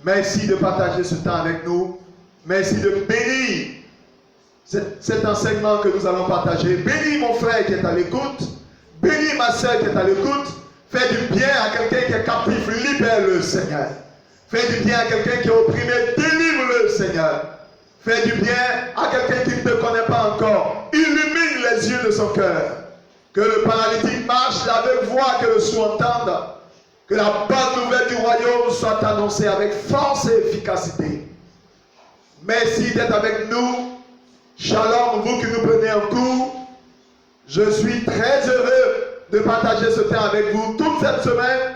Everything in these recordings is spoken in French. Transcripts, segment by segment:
Merci de partager ce temps avec nous. Merci de bénir cet enseignement que nous allons partager. Bénis mon frère qui est à l'écoute. Bénis ma soeur qui est à l'écoute. Fais du bien à quelqu'un qui est captif. Libère-le, Seigneur. Fais du bien à quelqu'un qui est opprimé. Délivre-le, Seigneur. Fais du bien à quelqu'un qui ne te connaît pas encore. Illumine les yeux de son cœur. Que le paralytique marche, l'aveugle voit, que le sourd entende. Que la bonne nouvelle du royaume soit annoncée avec force et efficacité. Merci d'être avec nous. Shalom, vous qui nous prenez en cours. Je suis très heureux de partager ce temps avec vous. Toute cette semaine,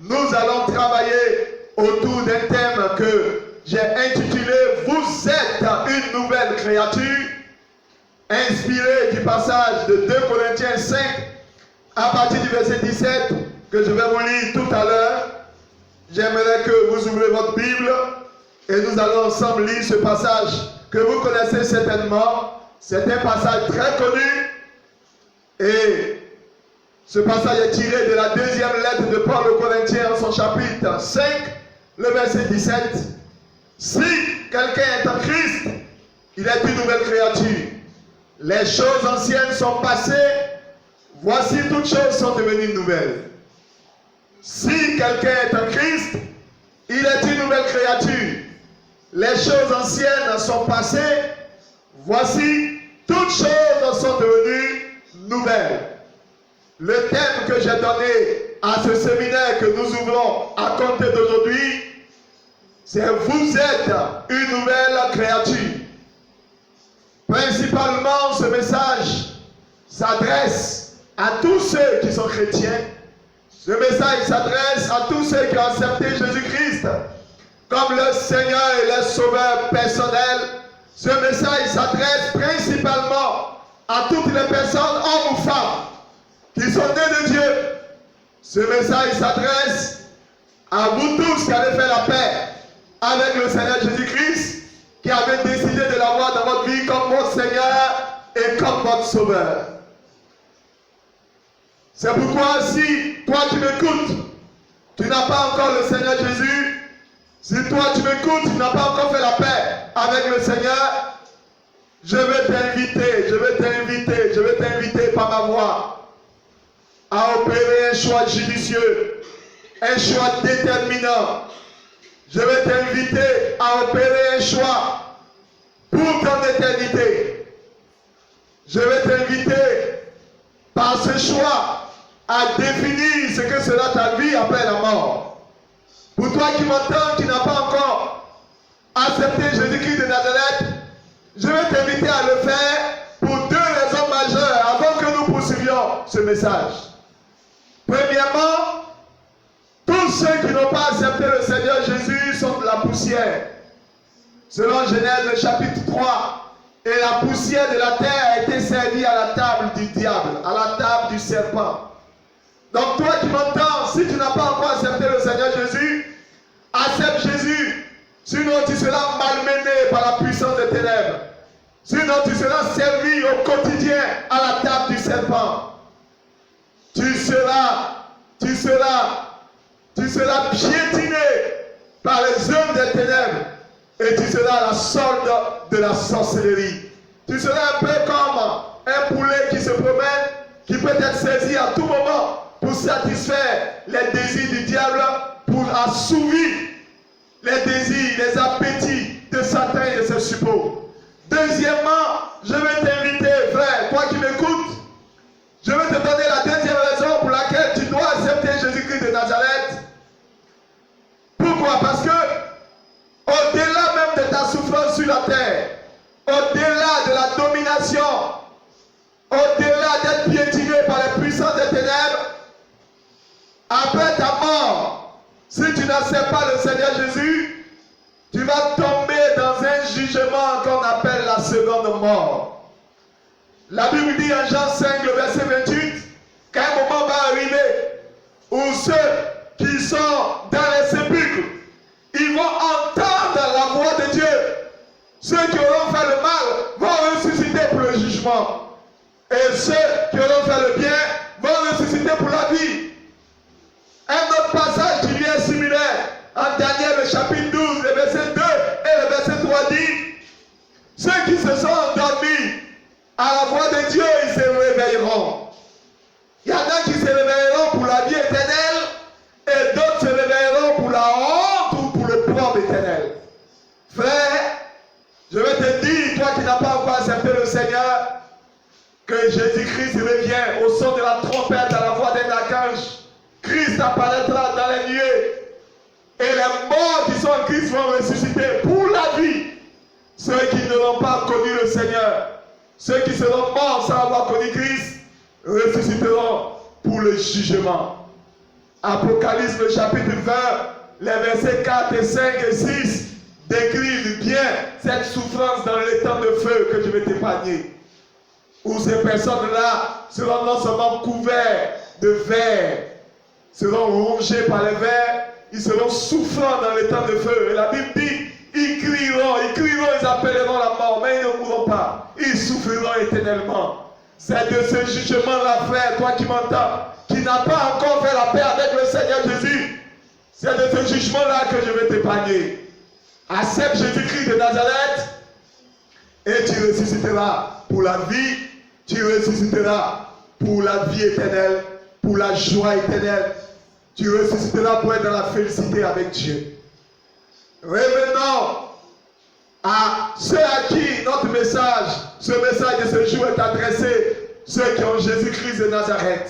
nous allons travailler autour d'un thème que j'ai intitulé « Vous êtes une nouvelle créature », inspiré du passage de 2 Corinthiens 5, à partir du verset 17, que je vais vous lire tout à l'heure. J'aimerais que vous ouvrez votre Bible et nous allons ensemble lire ce passage que vous connaissez certainement. C'est un passage très connu et ce passage est tiré de la deuxième lettre de Paul aux Corinthiens en son chapitre 5, le verset 17. Si quelqu'un est en Christ, il est une nouvelle créature. Les choses anciennes sont passées, voici toutes choses sont devenues nouvelles. Si quelqu'un est en Christ, il est une nouvelle créature. Les choses anciennes sont passées, voici toutes choses sont devenues nouvelles. Le thème que j'ai donné à ce séminaire que nous ouvrons à compter d'aujourd'hui, c'est « Vous êtes une nouvelle créature ». Principalement, ce message s'adresse à tous ceux qui sont chrétiens. Ce message s'adresse à tous ceux qui ont accepté Jésus-Christ comme le Seigneur et le Sauveur personnel. Ce message s'adresse principalement à toutes les personnes, hommes ou femmes, qui sont nés de Dieu. Ce message s'adresse à vous tous qui avez fait la paix avec le Seigneur Jésus-Christ, qui avez décidé de l'avoir dans votre vie comme votre Seigneur et comme votre Sauveur. C'est pourquoi si toi tu m'écoutes, tu n'as pas encore le Seigneur Jésus, si toi tu m'écoutes, tu n'as pas encore fait la paix avec le Seigneur, je vais t'inviter par ma voix à opérer un choix judicieux, un choix déterminant. Je vais t'inviter à opérer un choix pour ton éternité. Je vais t'inviter par ce choix à définir ce que sera ta vie après la mort. Pour toi qui m'entends, qui n'as pas encore accepté Jésus-Christ de Nazareth, je vais t'inviter à le faire pour 2 raisons majeures avant que nous poursuivions ce message. Premièrement, tous ceux qui n'ont pas accepté le Seigneur Jésus sont de la poussière. Selon Genèse chapitre 3, et la poussière de la terre a été servie à la table du diable, à la table du serpent. Donc toi qui m'entends, si tu n'as pas encore accepté le Seigneur Jésus, accepte Jésus. Sinon tu seras malmené par la puissance des ténèbres. Sinon tu seras servi au quotidien à la table du serpent. Tu seras piétiné par les œuvres des ténèbres et tu seras à la solde de la sorcellerie. Tu seras un peu comme un poulet qui se promène, qui peut être saisi à tout moment pour satisfaire les désirs du diable, pour assouvir les désirs, les appétits de Satan et de ses suppôts. Deuxièmement, je vais t'inviter, frère, toi qui m'écoutes, je vais te donner la deuxième raison pour laquelle tu dois accepter Jésus-Christ de Nazareth. Pourquoi? Parce que au-delà même de ta souffrance sur la terre, au-delà de la domination, au-delà d'être piétiné par les puissances des ténèbres, après ta mort, si tu n'acceptes pas le Seigneur Jésus, tu vas tomber dans un jugement qu'on appelle la seconde mort. La Bible dit en Jean 5, le verset 28, qu'un moment va arriver où ceux qui sont dans les sépulcres, ils vont entendre la voix de Dieu. Ceux qui auront fait le mal vont ressusciter pour le jugement. Et ceux qui auront fait le bien vont ressusciter pour la vie. Un autre passage qui lui est similaire, en Daniel chapitre 12, qui se sont endormis à la voix de Dieu, ils se réveilleront. Il y en a qui se réveilleront pour la vie éternelle et d'autres se réveilleront pour la honte ou pour le problème éternel. Frère, je vais te dire, toi qui n'as pas encore accepté le Seigneur, que Jésus-Christ revient au son de la trompette à la voix d'un archange. Christ apparaîtra dans les nuées et les morts qui sont en Christ vont ressusciter pour la vie. Ceux qui n'auront pas connu le Seigneur, ceux qui seront morts sans avoir connu Christ, ressusciteront pour le jugement. Apocalypse chapitre 20, les versets 4 et 5 et 6 décrivent bien cette souffrance dans les temps de feu que je vais t'épargner. Où ces personnes-là seront non seulement couverts de vers, seront rongés par les vers, ils seront souffrants dans les temps de feu. Et la Bible dit, ils crieront, ils appelleront la mort, mais ils ne mourront pas. Ils souffriront éternellement. C'est de ce jugement-là, frère, toi qui m'entends, qui n'as pas encore fait la paix avec le Seigneur Jésus. C'est de ce jugement-là que je vais t'épargner. Accepte Jésus-Christ de Nazareth et tu ressusciteras pour la vie, tu ressusciteras pour la vie éternelle, pour la joie éternelle. Tu ressusciteras pour être dans la félicité avec Dieu. Revenons à ceux à qui notre message, ce message de ce jour est adressé, ceux qui ont Jésus-Christ de Nazareth.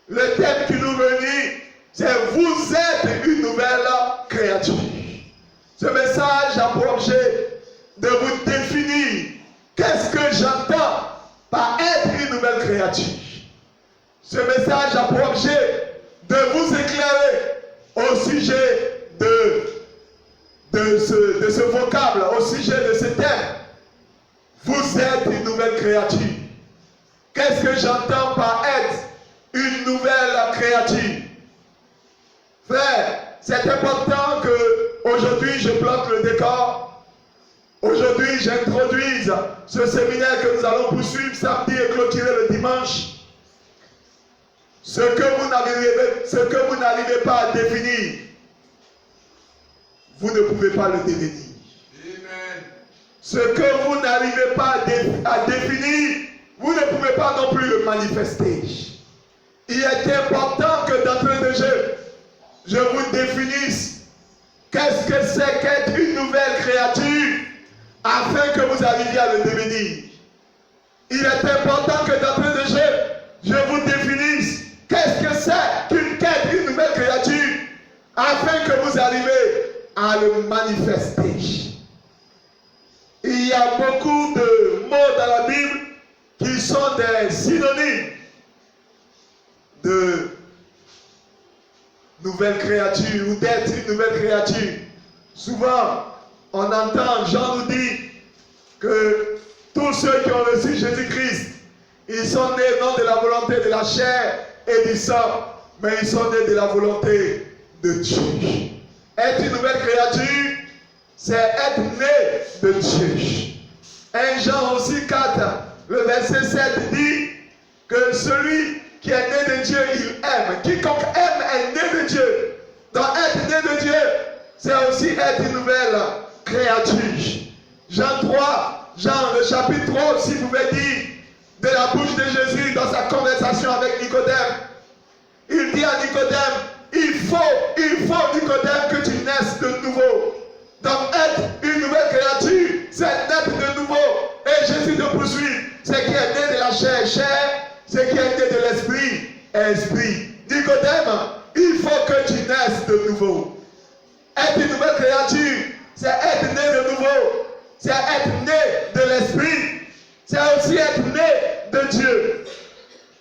Le thème qui nous réunit, c'est vous êtes une nouvelle créature. Ce message a pour objet de vous définir qu'est-ce que j'entends par être une nouvelle créature. Ce message a pour objet de vous éclairer au sujet de ce vocable, au sujet de ce thème. Vous êtes une nouvelle créature. Qu'est-ce que j'entends par être une nouvelle créature? Frère, c'est important que aujourd'hui je plante le décor. Aujourd'hui j'introduise ce séminaire que nous allons poursuivre samedi et clôturer le dimanche. Ce que vous n'arrivez pas à définir, vous ne pouvez pas le devenir. Amen. Ce que vous n'arrivez pas à définir, vous ne pouvez pas non plus le manifester. Il est important que d'entrée de jeu, je vous définisse qu'est-ce que c'est qu'être une nouvelle créature afin que vous arriviez à le devenir. Il est important que d'entrée de jeu, je vous définisse qu'est-ce que c'est qu'être une nouvelle créature afin que vous arriviez à le manifester. Il y a beaucoup de mots dans la Bible qui sont des synonymes de nouvelle créature ou d'être une nouvelle créature. Souvent, on entend, Jean nous dit que tous ceux qui ont reçu Jésus-Christ, ils sont nés non de la volonté de la chair et du sang, mais ils sont nés de la volonté de Dieu. Être une nouvelle créature, c'est être né de Dieu. 1 Jean aussi 4, le verset 7 dit que celui qui est né de Dieu, il aime. Quiconque aime est né de Dieu. Donc être né de Dieu, c'est aussi être une nouvelle créature. Jean 3, Jean le chapitre 3 aussi pouvait dire de la bouche de Jésus dans sa conversation avec Nicodème. Il dit à Nicodème, il faut Nicodème que tu naisses de nouveau. Donc être une nouvelle créature, c'est naître de nouveau. Et Jésus te poursuit. Ce qui est né de la chair, chair. Ce qui est né de l'esprit, esprit. Nicodème, il faut que tu naisses de nouveau. Être une nouvelle créature, c'est être né de nouveau. C'est être né de l'esprit. C'est aussi être né de Dieu.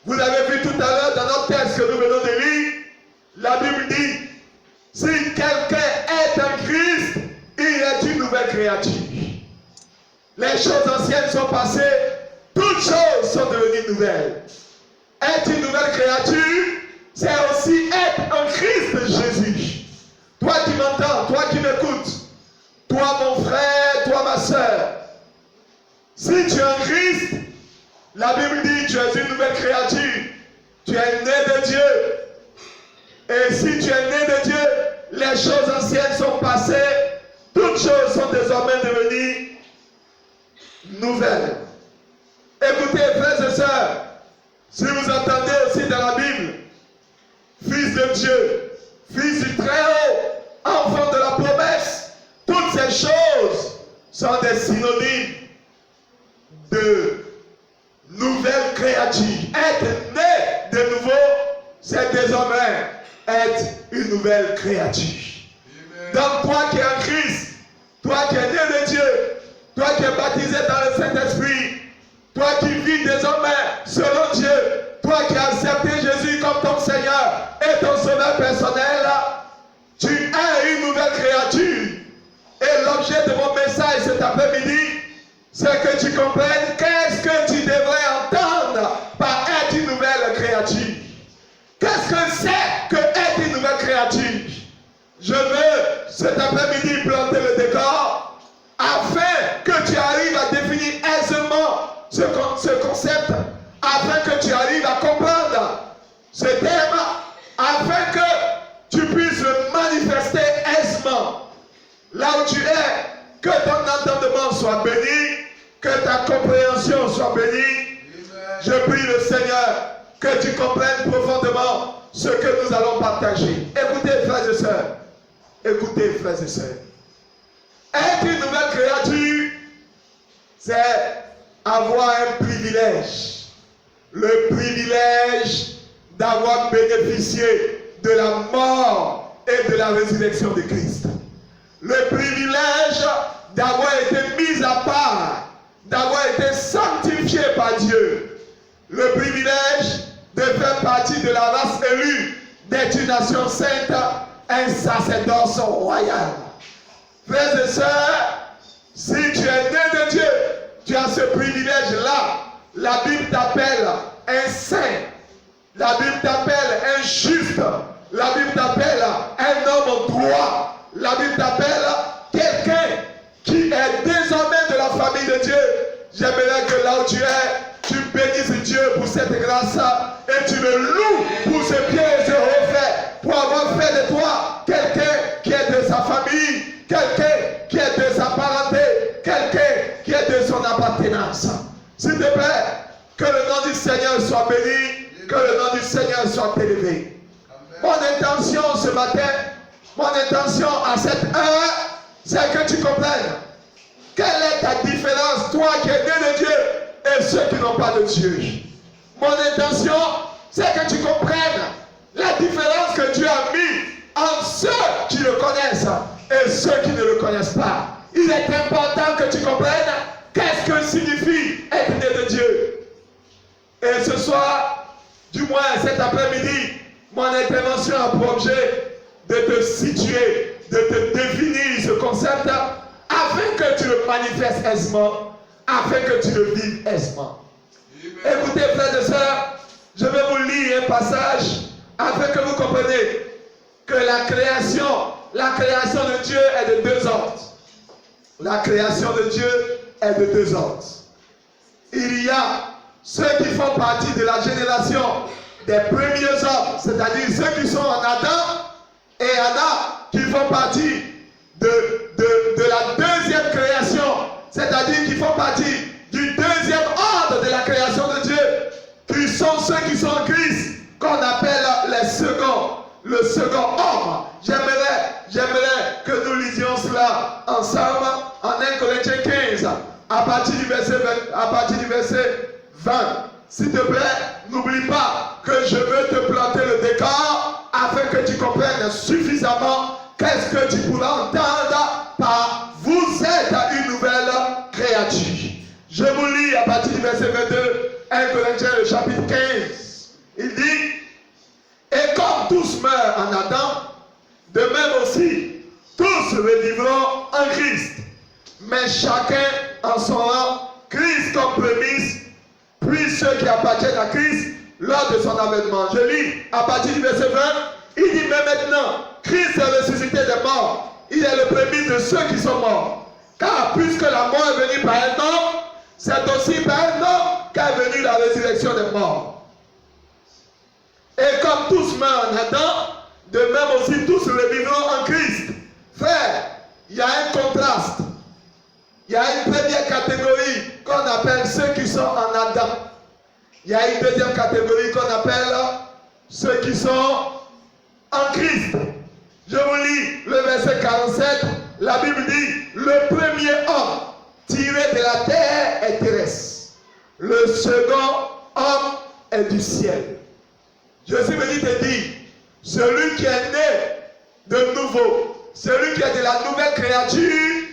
Vous avez vu tout à l'heure dans notre texte que nous venons de lire, la Bible dit, si quelqu'un est en Christ, il est une nouvelle créature. Les choses anciennes sont passées, toutes choses sont devenues nouvelles. Être une nouvelle créature, c'est aussi être en Christ Jésus. Toi qui m'entends, toi qui m'écoutes, toi mon frère, toi ma soeur, si tu es en Christ, la Bible dit tu es une nouvelle créature. Tu es né de Dieu. Et si tu es né de Dieu, les choses anciennes sont passées, toutes choses sont désormais devenues nouvelle. Écoutez, frères et sœurs, si vous entendez aussi dans la Bible, Fils de Dieu, Fils du Très-Haut, enfant de la promesse, toutes ces choses sont des synonymes de nouvelles créatures. Être né de nouveau, c'est désormais être une nouvelle créature. Donc toi qui es en Christ, toi qui es né de Dieu, toi qui es baptisé dans le Saint-Esprit, toi qui vis désormais selon Dieu, toi qui as accepté Jésus comme ton Seigneur et ton sauveur personnel, tu es une nouvelle créature. Et l'objet de mon message cet après-midi, c'est que tu comprennes qu'est-ce que tu devrais entendre par être une nouvelle créature. Qu'est-ce que c'est que être une nouvelle créature? Je veux cet après-midi planter le décor afin que tu arrives à définir aisément ce concept, afin que tu arrives à comprendre ce thème, afin que tu puisses le manifester aisément. Là où tu es, que ton entendement soit béni, que ta compréhension soit bénie. Je prie le Seigneur que tu comprennes profondément ce que nous allons partager. Écoutez, frères et sœurs. Écoutez, frères et sœurs. Être une nouvelle créature, c'est avoir un privilège. Le privilège d'avoir bénéficié de la mort et de la résurrection de Christ. Le privilège d'avoir été mis à part, d'avoir été sanctifié par Dieu. Le privilège de faire partie de la race élue, d'être une nation sainte, un sacerdoce royal. Frères et sœurs, si tu es né de Dieu, tu as ce privilège-là. La Bible t'appelle un saint. La Bible t'appelle un juste. La Bible t'appelle un homme droit. La Bible t'appelle quelqu'un qui est désormais de la famille de Dieu. J'aimerais que là où tu es, tu bénisses Dieu pour cette grâce et tu le loues pour ce bienheureux fait, pour avoir fait de toi quelqu'un qui est de sa famille, quelqu'un qui est de sa parenté, quelqu'un qui est de son appartenance. S'il te plaît, que le nom du Seigneur soit béni, que le nom du Seigneur soit élevé. Mon intention ce matin, mon intention à cette heure, c'est que tu comprennes quelle est ta différence, toi qui es né de Dieu et ceux qui n'ont pas de Dieu. Mon intention, c'est que tu comprennes la différence que Dieu a mis entre ceux qui le connaissent et ceux qui ne le connaissent pas. Il est important que tu comprennes qu'est-ce que signifie être né de Dieu. Et ce soir, du moins cet après-midi, mon intervention a pour objet de te situer, de te définir ce concept afin que tu le manifestes aisément, afin que tu le vives aisément. Écoutez, frères et sœurs, je vais vous lire un passage afin que vous compreniez que la création de Dieu est de deux ordres. La création de Dieu est de deux ordres. Il y a ceux qui font partie de la génération des premiers hommes, c'est-à-dire ceux qui sont en Adam, et Anna qui font partie de la deuxième création, c'est-à-dire qui font partie du deuxième ordre de la création de Dieu, qui sont ceux qui sont en Christ, qu'on appelle les seconds, le second homme. J'aimerais que nous lisions cela ensemble en 1 Corinthiens 15, à partir du verset 20. S'il te plaît, n'oublie pas que je veux te planter le décor afin que tu comprennes suffisamment qu'est-ce que tu pourras entendre par vous êtes une nouvelle créature. Je vous lis à partir du verset 22, 1 Corinthiens le chapitre 15. Il dit, et comme tous meurent en Adam, de même aussi, tous revivront en Christ. Mais chacun en son rang, Christ comme prémisse, puis ceux qui appartiennent à Christ lors de son avènement. Je lis à partir du verset 20, il dit, mais maintenant, Christ est ressuscité des morts. Il est le prémisse de ceux qui sont morts. Car puisque la mort est venue par un homme, c'est aussi par un homme qu'est venue la résurrection des morts. Et comme tous meurent en Adam, de même aussi tous revivront en Christ. Frère, il y a un contraste. Il y a une première catégorie que appelle ceux qui sont en Adam. Il y a une deuxième catégorie qu'on appelle ceux qui sont en Christ. Je vous lis le verset 47. La Bible dit, le premier homme tiré de la terre est terrestre. Le second homme est du ciel. Jésus me dit te dire, celui qui est né de nouveau, celui qui est de la nouvelle créature,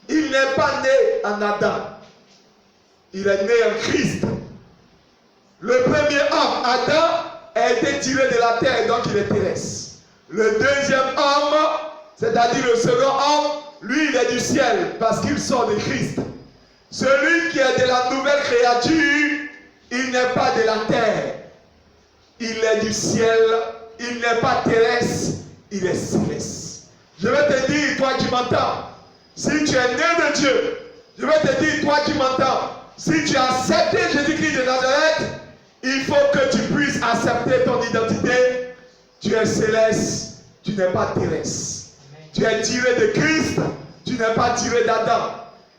il n'est pas né en Adam. Il est né en Christ. Le premier homme, Adam, a été tiré de la terre et donc il est terrestre. Le deuxième homme, c'est-à-dire le second homme, lui il est du ciel parce qu'il sort de Christ. Celui qui est de la nouvelle créature, il n'est pas de la terre. Il est du ciel, il n'est pas terrestre, il est céleste. Je vais te dire, toi qui m'entends, si tu es né de Dieu, je vais te dire, toi qui m'entends, si tu as accepté Jésus-Christ de Nazareth, il faut que tu puisses accepter ton identité. Tu es céleste, tu n'es pas terrestre. Tu es tiré de Christ, tu n'es pas tiré d'Adam.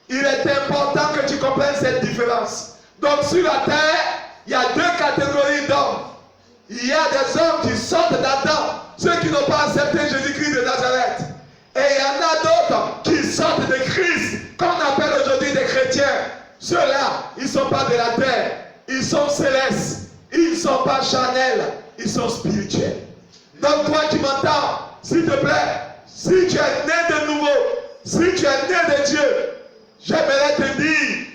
Il est important que tu comprennes cette différence. Donc sur la terre, il y a deux catégories d'hommes. Il y a des hommes qui sortent d'Adam, ceux qui n'ont pas accepté Jésus-Christ de Nazareth. Et il y en a d'autres qui sortent de Christ, qu'on appelle aujourd'hui des chrétiens. Ceux-là, ils ne sont pas de la terre, ils sont célestes, ils ne sont pas charnels, ils sont spirituels. Donc toi qui m'entends, s'il te plaît, si tu es né de nouveau, si tu es né de Dieu, j'aimerais te dire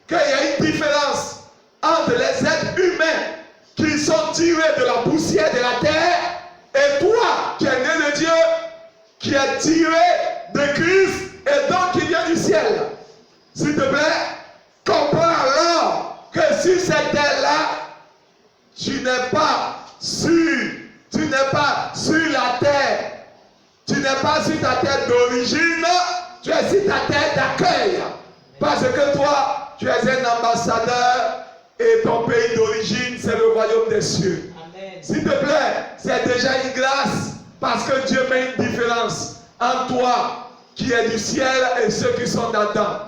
qu'il y a une différence entre les êtres humains qui sont tirés de la poussière de la terre et toi qui es né de Dieu, qui est tiré de Christ et donc qui vient du ciel. S'il te plaît, comprends alors que sur cette terre-là, tu n'es pas sur la terre. Tu n'es pas sur ta terre d'origine, tu es sur ta terre d'accueil. Parce que toi, tu es un ambassadeur et ton pays d'origine, c'est le royaume des cieux. S'il te plaît, c'est déjà une grâce parce que Dieu met une différence entre toi qui es du ciel et ceux qui sont d'Adam.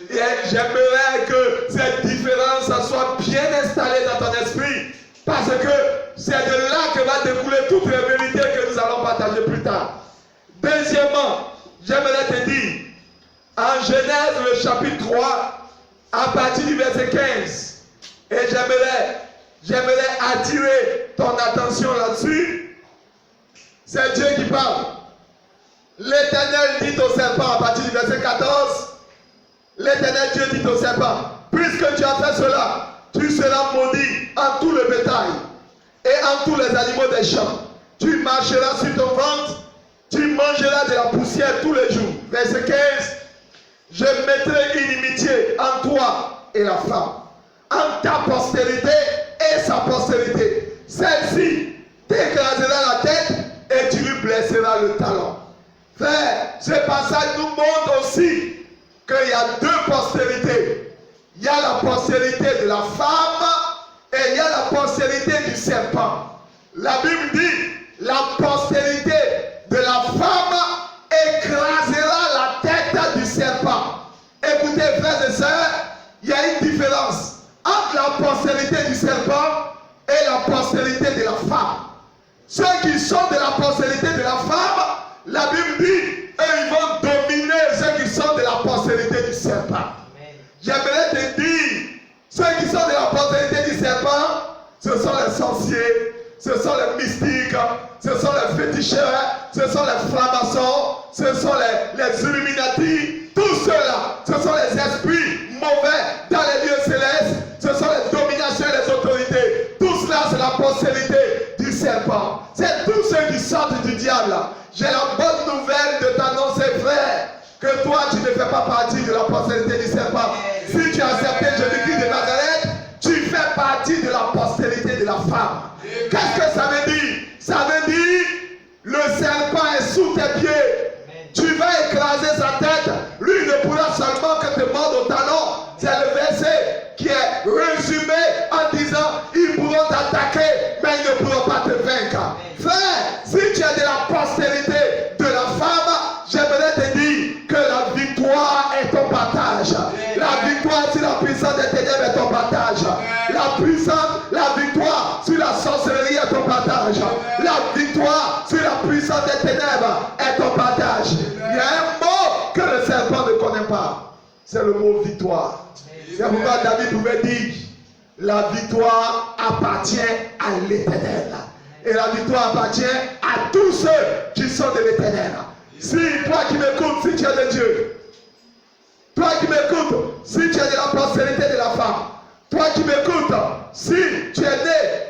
Et j'aimerais que cette différence soit bien installée dans ton esprit parce que c'est de là que va découler toutes les vérités que nous allons partager plus tard. Deuxièmement, j'aimerais te dire, en Genèse, le chapitre 3, à partir du verset 15, et j'aimerais attirer ton attention là-dessus, c'est Dieu qui parle. L'Éternel dit au serpent, à partir du verset 14, l'Éternel Dieu dit au serpent, puisque tu as fait cela, tu seras maudit en tout le bétail et en tous les animaux des champs. Tu marcheras sur ton ventre, tu mangeras de la poussière tous les jours. Verset 15. Je mettrai inimitié en toi et la femme, en ta postérité et sa postérité. Celle-ci t'écrasera la tête et tu lui blesseras le talon. Frère, ce passage nous montre aussi qu'il y a deux postérités. Il y a la postérité de la femme et il y a la postérité du serpent. La Bible dit, la postérité de la femme écrasera la tête du serpent. Écoutez, frères et sœurs, il y a une différence entre la postérité du serpent et la postérité de la femme. Ceux qui sont de la postérité de la femme, la Bible dit, eux, ils vont dominer ceux qui sont de la postérité du serpent. J'aimerais te dire, ceux qui sont de la postérité du serpent, ce sont les sorciers, ce sont les mystiques, ce sont les féticheurs, ce sont les francs-maçons, ce sont les illuminati, tous ceux-là, ce sont les esprits mauvais dans les lieux célestes, ce sont les dominations et les autorités. Tout cela, c'est la postérité du serpent. C'est tous ceux qui sortent du diable. J'ai la bonne nouvelle de t'annoncer, frère, que toi, tu ne fais pas partie de la postérité du serpent. Si tu as accepté Jésus-Christ de Nazareth, tu fais partie de la postérité de la femme. Qu'est-ce que ça veut dire? Ça veut dire, le serpent est sous tes pieds. Tu vas écraser sa tête. Lui ne pourra seulement que te mordre au talon. C'est le verset qui est résumé en disant, ils pourront t'attaquer, mais ils ne pourront pas te vaincre. Frère, si tu es de la postérité de la femme, j'aimerais te dire que la victoire est ton partage. La victoire, c'est la puissance de tes Il y a un mot que le serpent ne connaît pas. C'est le mot victoire. C'est pourquoi David pouvait dire, la victoire appartient à l'Éternel. Et la victoire appartient à tous ceux qui sont de l'Éternel. Si toi qui m'écoutes, si tu es de Dieu, toi qui m'écoutes, si tu es de la prospérité de la femme, toi qui m'écoutes, si tu es né,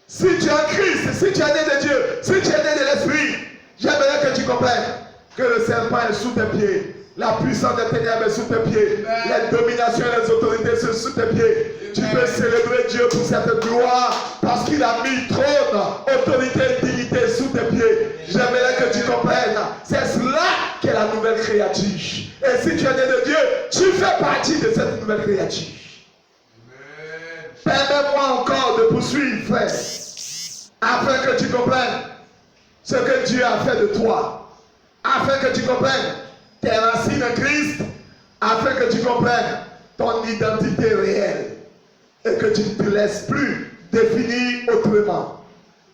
si tu es en Christ, si tu es né de Dieu, si tu es né de l'Esprit, j'aimerais que tu comprennes que le serpent est sous tes pieds. La puissance des ténèbres est sous tes pieds. Les dominations et les autorités sont sous tes pieds. Tu peux célébrer Dieu pour cette gloire parce qu'il a mis trône, autorité et dignité sous tes pieds. J'aimerais que tu comprennes. C'est cela qui est la nouvelle créature. Et si tu es né de Dieu, tu fais partie de cette nouvelle créature. Permets-moi encore de poursuivre, frère, afin que tu comprennes ce que Dieu a fait de toi. Afin que tu comprennes tes racines en Christ, afin que tu comprennes ton identité réelle et que tu ne te laisses plus définir autrement.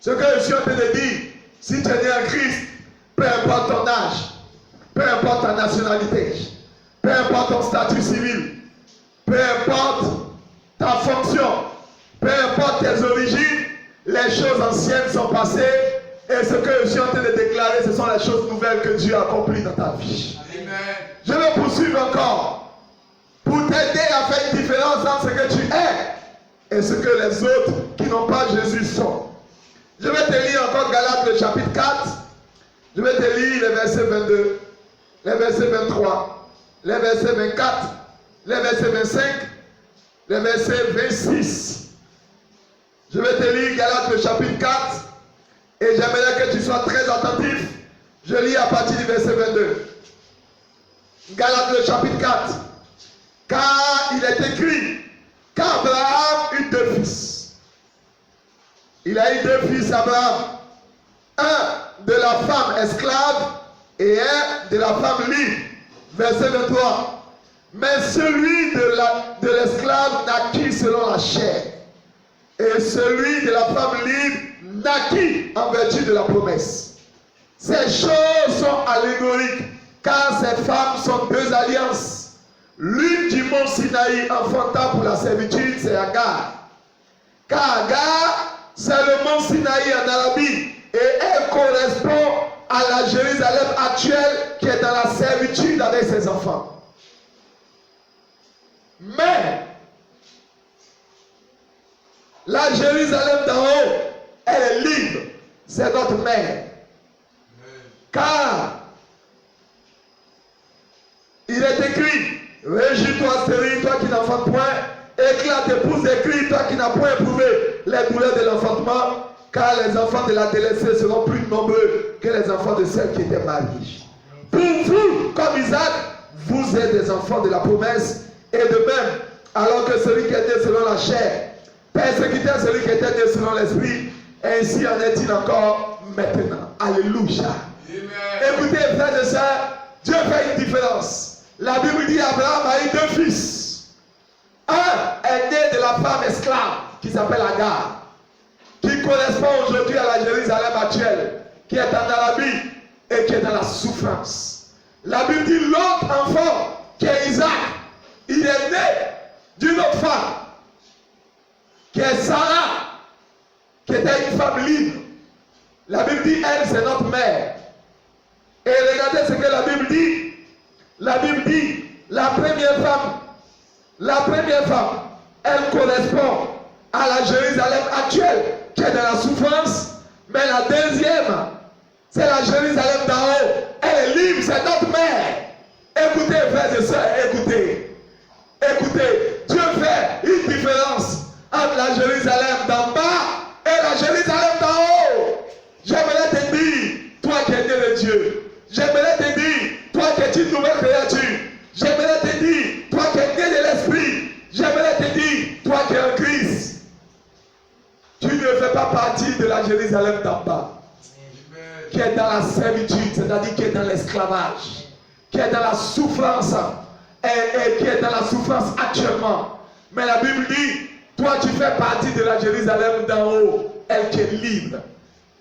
Ce que je suis en train de dire, si tu es né en Christ, peu importe ton âge, peu importe ta nationalité, peu importe ton statut civil, peu importe ta fonction, peu importe tes origines, les choses anciennes sont passées et ce que je suis en train de déclarer, ce sont les choses nouvelles que Dieu a accomplies dans ta vie. Je vais poursuivre encore pour t'aider à faire une différence entre ce que tu es et ce que les autres qui n'ont pas Jésus sont. Je vais te lire encore Galates le chapitre 4. Je vais te lire les versets 22, les versets 23, les versets 24, les versets 25, les versets 26. Je vais te lire Galates le chapitre 4 et j'aimerais que tu sois très attentif. Je lis à partir du verset 22. Galates le chapitre 4. Car il est écrit qu'Abraham eut deux fils. Il a eu deux fils, Abraham. Un de la femme esclave et un de la femme libre. Verset 23. Mais celui de l'esclave naquit selon la chair. Et celui de la femme libre naquit en vertu de la promesse. Ces choses sont allégoriques. Car ces femmes sont deux alliances. L'une du mont Sinaï enfantant pour la servitude, c'est Agar. Car Agar, c'est le mont Sinaï en Arabie. Et elle correspond à la Jérusalem actuelle qui est dans la servitude avec ses enfants. Mais, la Jérusalem d'en haut, elle est libre. C'est notre mère. Car, il est écrit, réjouis-toi stérile, toi qui n'enfantes point, éclate épouse écrit, toi qui n'as point éprouvé les douleurs de l'enfantement, car les enfants de la délaissée seront plus nombreux que les enfants de celles qui étaient mariées. Pour vous, comme Isaac, vous êtes des enfants de la promesse, et de même, alors que celui qui était selon la chair persécutait celui qui était né selon l'esprit, ainsi en est-il encore maintenant. Alléluia. Écoutez, frères et sœurs, Dieu fait une différence. La Bible dit Abraham a eu deux fils. Un est né de la femme esclave qui s'appelle Agar, qui correspond aujourd'hui à la Jérusalem actuelle, qui est en Arabie et qui est dans la souffrance. La Bible dit l'autre enfant, qui est Isaac, il est né d'une autre femme, qui est Sarah, qui était une femme libre. La Bible dit, elle, c'est notre mère. Et regardez ce que la Bible dit. La Bible dit, la première femme, elle correspond à la Jérusalem actuelle, qui est dans la souffrance. Mais la deuxième, c'est la Jérusalem d'en haut. Elle est libre, c'est notre mère. Écoutez, frères et sœurs, écoutez. Écoutez, Dieu fait une différence entre la Jérusalem d'en bas et la Jérusalem d'en haut. J'aimerais te dire, toi qui es né de Dieu, j'aimerais te dire, toi qui es une nouvelle créature, j'aimerais te dire, toi qui es né de l'Esprit, j'aimerais te dire, toi qui es en Christ, tu ne fais pas partie de la Jérusalem d'en bas, qui est dans la servitude, c'est-à-dire qui est dans l'esclavage, qui est dans la souffrance, et qui est dans la souffrance actuellement. Mais la Bible dit, toi tu fais partie de la Jérusalem d'en haut, elle qui est libre.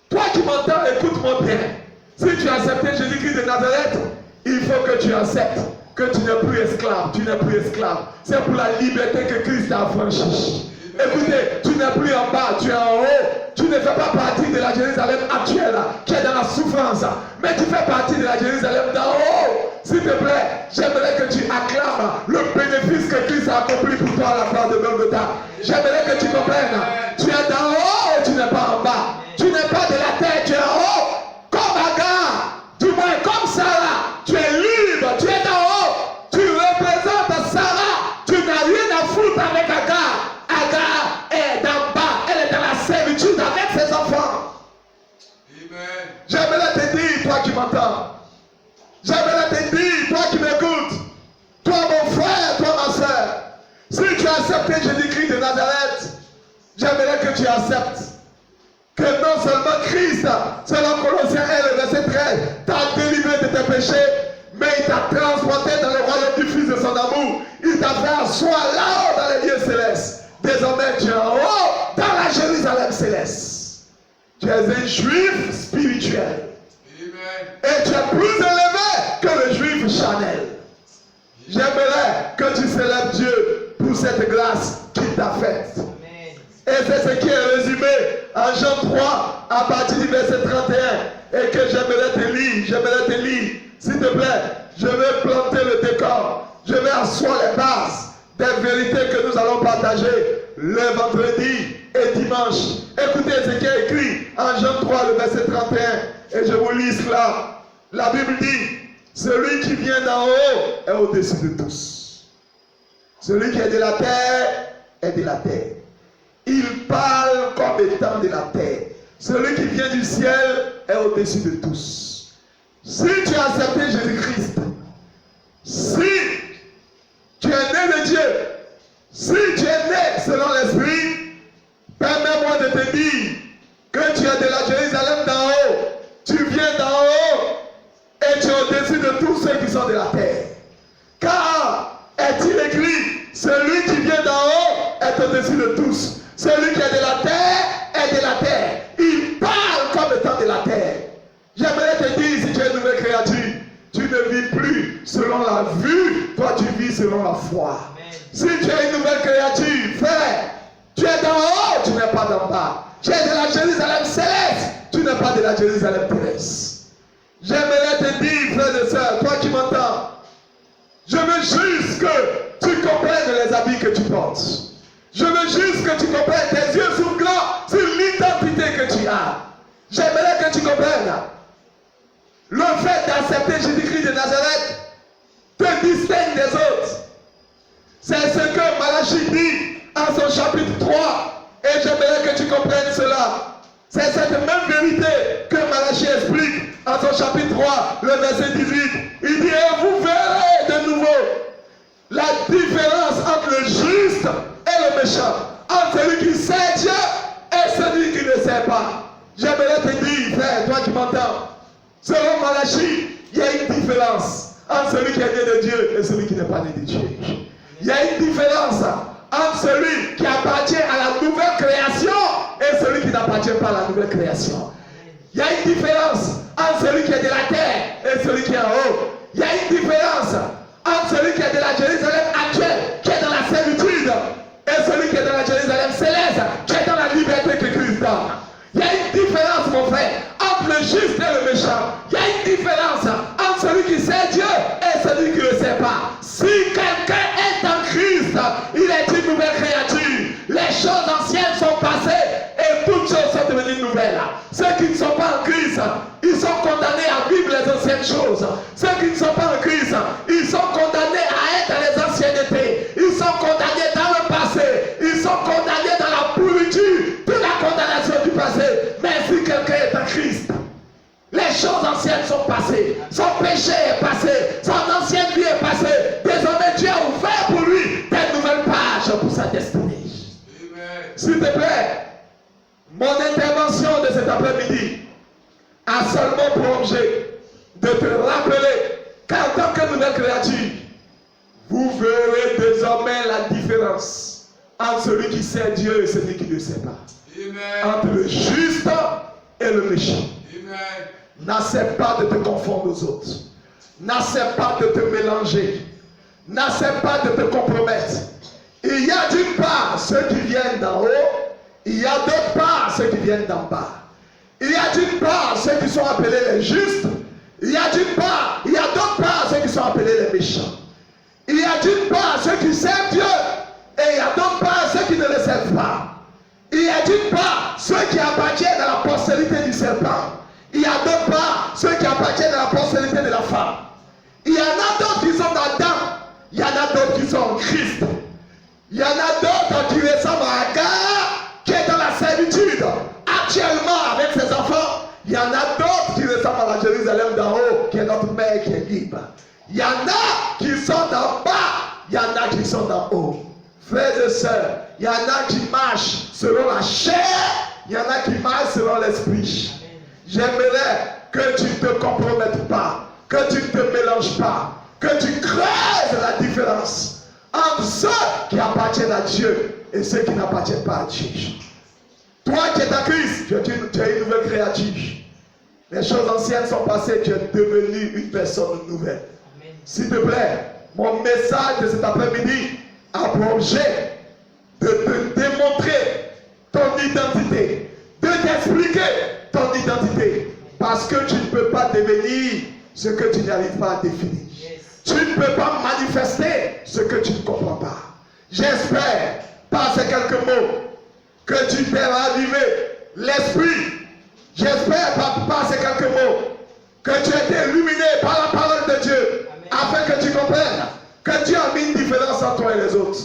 Toi qui m'entends, écoute-moi bien. Si tu as accepté Jésus-Christ de Nazareth, Il faut que tu acceptes que tu n'es plus esclave. Tu n'es plus esclave. C'est pour la liberté que Christ a affranchi. Écoutez, tu n'es plus en bas, tu es en haut. Tu ne fais pas partie de la Jérusalem actuelle qui est dans la souffrance. Mais tu fais partie de la Jérusalem d'en haut. S'il te plaît, j'aimerais que tu acclames le bénéfice que Christ a accompli pour toi à la croix de Golgotha. J'aimerais que tu comprennes. Tu es d'en haut, tu n'es pas en bas. Tu n'es pas de la terre, tu es en haut. Comme Agar, du moins comme Sarah. Tu es libre, tu es d'en haut. Tu représentes Sarah. Tu n'as rien à foutre avec Agar. Agar est d'en bas. Elle est dans la servitude avec ses enfants. Amen. J'aimerais te dire, toi qui m'entends. J'aimerais te dire, toi qui m'écoutes. Toi mon frère, toi ma soeur. Si tu as accepté Jésus-Christ de Nazareth, j'aimerais que tu acceptes que non seulement Christ, selon Colossiens 1, le verset 13, t'a délivré de tes péchés, mais il t'a transporté dans le royaume du Fils de son amour. Il t'a fait asseoir là-haut dans les lieux célestes. Désormais, tu es en haut dans la Jérusalem céleste. Tu es un juif spirituel. Amen. Et tu es plus élevé que le juif charnel. J'aimerais que tu célèbres Dieu pour cette grâce qu'il t'a faite. Et c'est ce qui est résumé en Jean 3 à partir du verset 31 et que j'aimerais te lire. S'il te plaît, je vais planter le décor. Je vais asseoir les bases des vérités que nous allons partager le vendredi et dimanche. Écoutez ce qui est écrit en Jean 3, le verset 31. Et je vous lis cela. La Bible dit, celui qui vient d'en haut est au-dessus de tous. Celui qui est de la terre est de la terre. Il parle comme étant de la terre. Celui qui vient du ciel est au-dessus de tous. Si tu as accepté Jésus-Christ, si tu es né de Dieu, si tu es né selon l'Esprit, permets-moi de te dire que tu es de la Jérusalem d'en haut. Tu viens d'en haut et tu es au-dessus de tous ceux qui sont de la terre. Car est-il écrit, celui qui vient d'en haut est au-dessus de tous. Celui qui est de la terre est de la terre. Il parle comme étant de la terre. J'aimerais te dire, si tu es une nouvelle créature, tu ne vis plus selon la vue, toi tu vis selon la foi. Amen. Si tu es une nouvelle créature, frère, tu es d'en haut, tu n'es pas d'en bas. Tu es de la Jérusalem céleste, tu n'es pas de la Jérusalem terrestre. J'aimerais te dire, frère et soeur, toi qui m'entends, je veux juste que tu comprennes les habits que tu portes. Je veux juste que tu comprennes, tes yeux sont grands sur l'identité que tu as. J'aimerais que tu comprennes. Le fait d'accepter Jésus-Christ de Nazareth te distingue des autres. C'est ce que Malachie dit en son chapitre 3. Et j'aimerais que tu comprennes cela. C'est cette même vérité que Malachie explique en son chapitre 3, le verset 18. Il dit, et vous verrez de nouveau la différence entre le juste et le méchant, entre celui qui sait Dieu et celui qui ne sait pas. J'aimerais te dire, frère, toi qui m'entends, selon Malachie, il y a une différence entre celui qui est né de Dieu et celui qui n'est pas né de Dieu. Il y a une différence entre celui qui appartient à la nouvelle création et celui qui n'appartient pas à la nouvelle création. Il y a une différence entre celui qui est de la terre et celui qui est en haut. Il y a une différence entre celui qui est de la Jérusalem actuelle, qui est dans la servitude, et celui qui est dans la Jérusalem céleste, qui est dans la liberté que Christ donne. Il y a une différence, mon frère, entre le juste et le méchant. Il y a une différence entre celui qui sait Dieu et celui qui ne sait pas. Si quelqu'un est en Christ, il est une nouvelle créature. Les choses anciennes sont passées et toutes choses sont devenues nouvelles. Ceux qui ne sont pas en Christ, ils sont condamnés à vivre les anciennes choses. Ceux qui ne sont pas en Christ, ils sont condamnés à être les anciennetés. Ils sont condamnés dans le passé. Ils sont condamnés dans la pourriture de la condamnation du passé. Mais si quelqu'un est en Christ, les choses anciennes sont passées. Son péché est passé. Son ancienne vie est passée. Désormais, Dieu a ouvert pour lui des nouvelles pages pour sa destinée. S'il te plaît, mon intervention de cet après-midi a seulement pour objet de te rappeler qu'en tant que nouvelle créature, vous verrez désormais la différence entre celui qui sait Dieu et celui qui ne sait pas. Amen. Entre le juste et le méchant. N'accepte pas de te confondre aux autres. n'essaie pas de te mélanger. N'essaie pas de te compromettre. Il y a d'une part ceux qui viennent d'en haut, il y a d'autre part ceux qui viennent d'en bas. Il y a d'une part ceux qui sont appelés les justes, il y a d'autre part ceux qui sont appelés les méchants. Il y a d'une part ceux qui servent Dieu, et il y a d'autre part ceux qui ne le servent pas. Il y a d'une part ceux qui appartiennent à la postérité du serpent. Il y a d'autre part ceux qui appartiennent à la postérité de la femme. Il y en a d'autres qui sont dans Adam. Il y en a d'autres qui sont en Christ. Il y en a d'autres qui ressemblent à Agar, qui est dans la servitude actuellement avec ses enfants. Il y en a d'autres qui ressemblent à la Jérusalem d'en haut, qui est notre mère qui est libre. Il y en a qui sont d'en bas, il y en a qui sont d'en haut. Frères et sœurs, il y en a qui marchent selon la chair, il y en a qui marchent selon l'esprit. J'aimerais que tu ne te compromettes pas, que tu ne te mélanges pas, que tu creuses la différence entre ceux qui appartiennent à Dieu et ceux qui n'appartiennent pas à Dieu. Toi qui es à Christ, tu es une nouvelle créature. Les choses anciennes sont passées, tu es devenu une personne nouvelle. S'il te plaît, mon message de cet après-midi a pour objet de te démontrer ton identité, de t'expliquer ton identité, parce que tu ne peux pas devenir ce que tu n'arrives pas à définir. Tu ne peux pas manifester ce que tu ne comprends pas. J'espère, par ces quelques mots, que tu t'es ravivé l'esprit. J'espère, par ces quelques mots, que tu as été illuminé par la parole de Dieu, afin que tu comprennes que Dieu a mis une différence entre toi et les autres,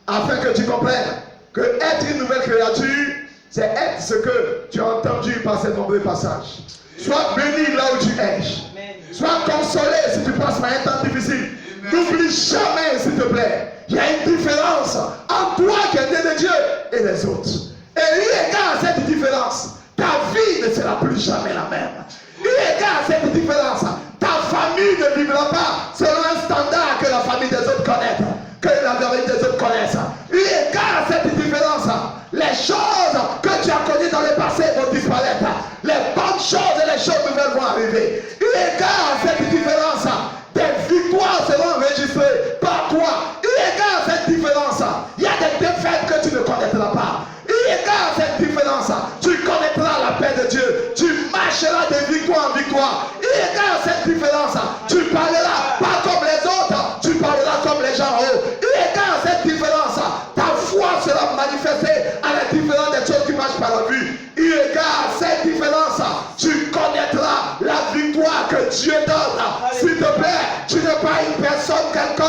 afin que tu comprennes que être une nouvelle créature, c'est être ce que tu as entendu par ces nombreux passages. Sois béni là où tu es. Sois consolé si tu passes par un temps difficile. N'oublie jamais, s'il te plaît, il y a une différence entre toi qui es né de Dieu et les autres. Et eu égard à cette différence, ta vie ne sera plus jamais la même. Eu égard à cette différence, ta famille ne vivra pas selon un standard que la famille des autres connaît, que la famille des autres connaissent. Eu égard à cette différence, les choses que tu as connues dans le passé vont disparaître. Les bonnes choses et les choses nouvelles vont arriver. Eu égard à cette différence, des victoires seront enregistrées par toi. Eu égard à cette différence, il y a des défaites que tu ne connaîtras pas. Eu égard à cette différence, tu connaîtras la paix de Dieu. Tu marcheras de victoire en victoire. Eu égard à cette différence, tu parleras pas comme les autres, tu parleras comme les gens en haut. Eu égard à cette différence, ta foi sera manifestée à la différence des choses qui marchent par la vue. Eu égard à cette différence, tu connaîtras la victoire que Dieu donne. S'il te plaît, tu n'es pas une personne quelconque.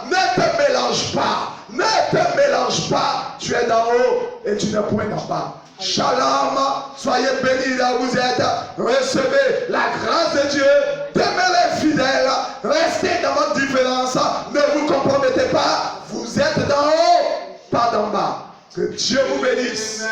Ne te mélange pas. Ne te mélange pas. Tu es d'en haut et tu n'es point d'en bas. Shalom. Soyez bénis là où vous êtes. Recevez la grâce de Dieu. Demeurez fidèles. Restez dans votre différence. Ne vous compromettez pas. Vous êtes d'en haut, pas d'en bas. Que Dieu vous bénisse.